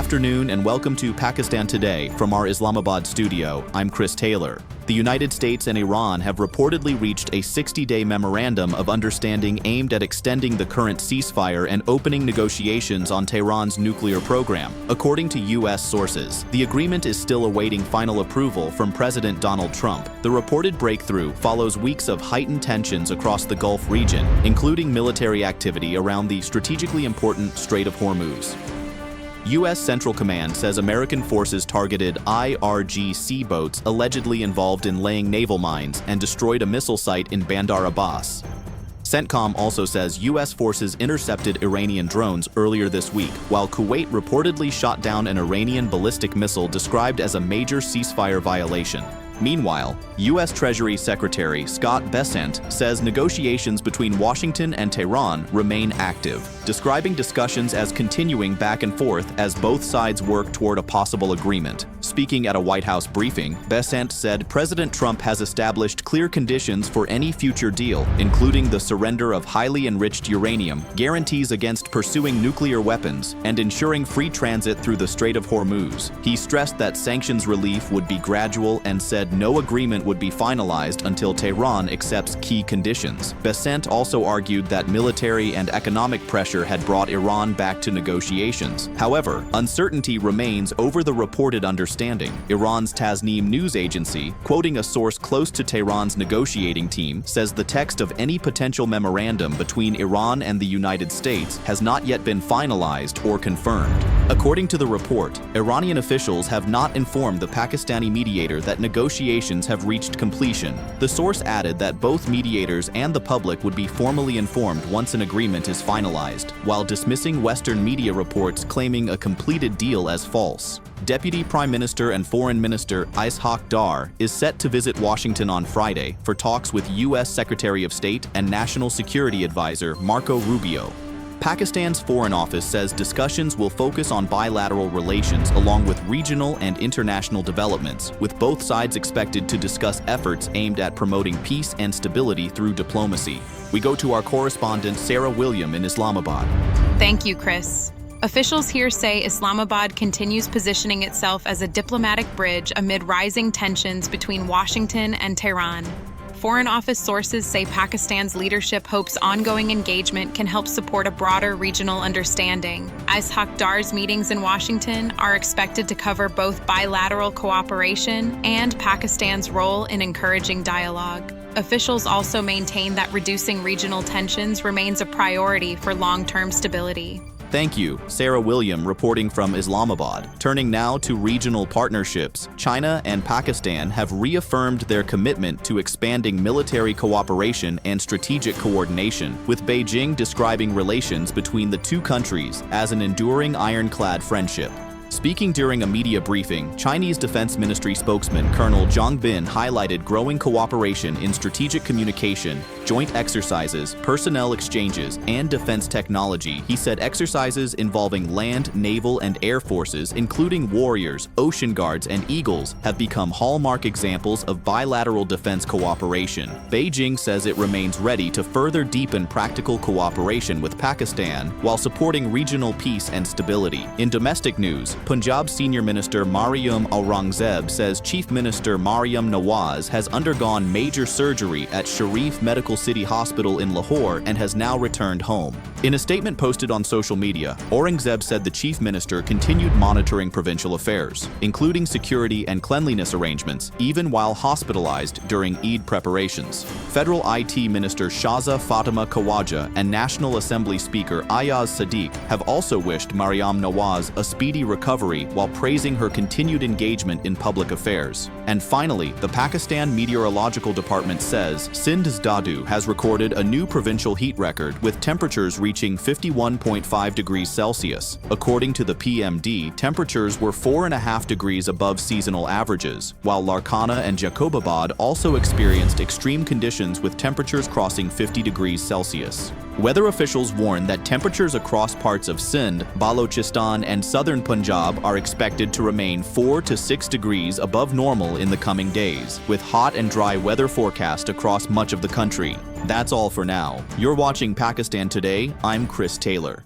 afternoon and welcome to Pakistan Today from our Islamabad studio. I'm Chris Taylor. The United States and Iran have reportedly reached a 60-day memorandum of understanding aimed at extending the current ceasefire and opening negotiations on Tehran's nuclear program, according to U.S. sources. The agreement is still awaiting final approval from President Donald Trump. The reported breakthrough follows weeks of heightened tensions across the Gulf region, including military activity around the strategically important Strait of Hormuz. U.S. Central Command says American forces targeted IRGC boats allegedly involved in laying naval mines and destroyed a missile site in Bandar Abbas. CENTCOM also says U.S. forces intercepted Iranian drones earlier this week, while Kuwait reportedly shot down an Iranian ballistic missile described as a major ceasefire violation. Meanwhile, U.S. Treasury Secretary Scott Bessent says negotiations between Washington and Tehran remain active, describing discussions as continuing back and forth as both sides work toward a possible agreement. Speaking at a White House briefing, Bessent said President Trump has established clear conditions for any future deal, including the surrender of highly enriched uranium, guarantees against pursuing nuclear weapons, and ensuring free transit through the Strait of Hormuz. He stressed that sanctions relief would be gradual and said no agreement would be finalized until Tehran accepts key conditions. Bessent also argued that military and economic pressure had brought Iran back to negotiations. However, uncertainty remains over the reported understanding. Iran's Tasnim news agency, quoting a source close to Tehran's negotiating team, says the text of any potential memorandum between Iran and the United States has not yet been finalized or confirmed. According to the report, Iranian officials have not informed the Pakistani mediator that negotiations have reached completion. The source added that both mediators and the public would be formally informed once an agreement is finalized, while dismissing Western media reports claiming a completed deal as false. Deputy Prime Minister and Foreign Minister Ishaq Dar is set to visit Washington on Friday for talks with U.S. Secretary of State and National Security Advisor Marco Rubio. Pakistan's Foreign Office says discussions will focus on bilateral relations along with regional and international developments, with both sides expected to discuss efforts aimed at promoting peace and stability through diplomacy. We go to our correspondent Sarah William in Islamabad. Thank you, Chris. Officials here say Islamabad continues positioning itself as a diplomatic bridge amid rising tensions between Washington and Tehran. Foreign Office sources say Pakistan's leadership hopes ongoing engagement can help support a broader regional understanding. Ishaq Dar's meetings in Washington are expected to cover both bilateral cooperation and Pakistan's role in encouraging dialogue. Officials also maintain that reducing regional tensions remains a priority for long-term stability. Thank you, Sarah William reporting from Islamabad. Turning now to regional partnerships, China and Pakistan have reaffirmed their commitment to expanding military cooperation and strategic coordination, with Beijing describing relations between the two countries as an enduring ironclad friendship. Speaking during a media briefing, Chinese Defense Ministry spokesman Colonel Zhang Bin highlighted growing cooperation in strategic communication, joint exercises, personnel exchanges, and defense technology. He said exercises involving land, naval, and air forces, including Warriors, Ocean Guards, and Eagles, have become hallmark examples of bilateral defense cooperation. Beijing says it remains ready to further deepen practical cooperation with Pakistan while supporting regional peace and stability. In domestic news, Punjab Senior Minister Mariam Aurangzeb says Chief Minister Mariam Nawaz has undergone major surgery at Sharif Medical City Hospital in Lahore and has now returned home. In a statement posted on social media, Aurangzeb said the Chief Minister continued monitoring provincial affairs, including security and cleanliness arrangements, even while hospitalized during Eid preparations. Federal IT Minister Shaza Fatima Khawaja and National Assembly Speaker Ayaz Sadiq have also wished Mariam Nawaz a speedy recovery while praising her continued engagement in public affairs. And finally, the Pakistan Meteorological Department says Sindh's Dadu has recorded a new provincial heat record with temperatures reaching 51.5 degrees Celsius. According to the PMD, temperatures were 4.5 degrees above seasonal averages, while Larkana and Jacobabad also experienced extreme conditions with temperatures crossing 50 degrees Celsius. Weather officials warn that temperatures across parts of Sindh, Balochistan, and southern Punjab are expected to remain 4 to 6 degrees above normal in the coming days, with hot and dry weather forecast across much of the country. That's all for now. You're watching Pakistan Today. I'm Chris Taylor.